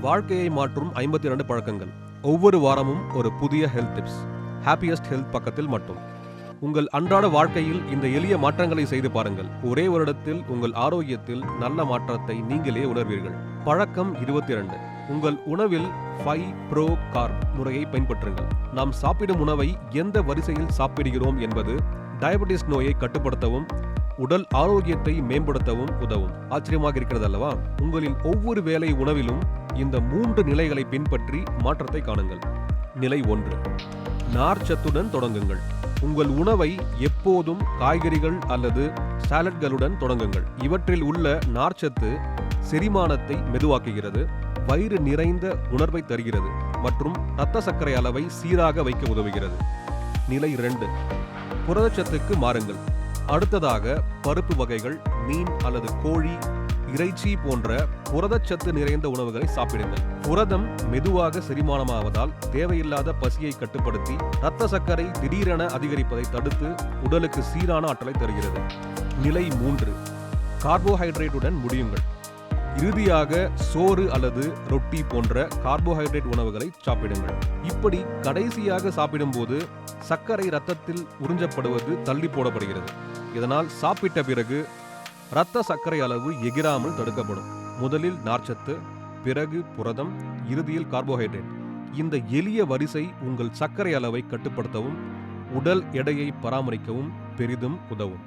வாழ்க்கையை மாற்றும் 52 பழக்கங்கள். ஒவ்வொரு வாரமும் ஒரு புதிய ஹெல்த் டிப்ஸ். ஹாப்பியஸ்ட் ஹெல்த் பக்கத்தில் மட்டும். உங்கள் அன்றாட வாழ்க்கையில் இந்த எளிய மாற்றங்களை செய்து பாருங்கள். ஒரே வருடத்தில் உங்கள் ஆரோக்கியத்தில் நல்ல மாற்றத்தை நீங்களே உணர்வீர்கள். பழக்கம் 22. உங்கள் உணவில் 5 ப்ரோ கார்ப் முறையை பின்பற்றுங்கள். நாம் சாப்பிடும் உணவை எந்த வரிசையில் சாப்பிடுகிறோம் என்பது டயபெட்டிஸ் நோயை கட்டுப்படுத்தவும் உடல் ஆரோக்கியத்தை மேம்படுத்தவும் உதவும். ஆச்சரியமாக இருக்கிறது அல்லவா? உங்களின் ஒவ்வொரு வேளை உணவிலும் இந்த 3 நிலைகளை பின்பற்றி மாற்றத்தை காணுங்கள். நிலை 1. நார்ச்சத்துடன் தொடங்குங்கள். உங்கள் உணவை எப்போதும் காய்கறிகள் அல்லது சாலட்களுடன் தொடங்குங்கள். இவற்றில் உள்ள நார்ச்சத்து செரிமானத்தை மெதுவாக்குகிறது, வயிறு நிறைந்த உணர்வை தருகிறது மற்றும் இரத்த சர்க்கரை அளவை சீராக வைக்க உதவுகிறது. நிலை 2. புரதச்சத்துக்கு மாறுங்கள். அடுத்ததாக பருப்பு வகைகள், மீன் அல்லது கோழி, இறைச்சி போன்ற புரதச்சத்து நிறைந்த உணவுகளை சாப்பிடுங்கள். புரதம் மெதுவாக செரிமானமாவதால் தேவையில்லாத பசியை கட்டுப்படுத்தி இரத்த சர்க்கரை திடீரென அதிகரிப்பதை தடுத்து உடலுக்கு சீரான ஆற்றலை தருகிறது. நிலை 3. கார்போஹைட்ரேட்டுடன் முடியுங்கள். இறுதியாக சோறு அல்லது ரொட்டி போன்ற கார்போஹைட்ரேட் உணவுகளை சாப்பிடுங்கள். இப்படி கடைசியாக சாப்பிடும்போது சர்க்கரை இரத்தத்தில் உறிஞ்சப்படுவது தள்ளி போடப்படுகிறது. இதனால் சாப்பிட்ட பிறகு இரத்த சர்க்கரை அளவு எகிராமல் தடுக்கப்படும். முதலில் நார்ச்சத்து, பிறகு புரதம், இறுதியில் கார்போஹைட்ரேட். இந்த எளிய வரிசை உங்கள் சர்க்கரை அளவை கட்டுப்படுத்தவும் உடல் எடையை பராமரிக்கவும் பெரிதும் உதவும்.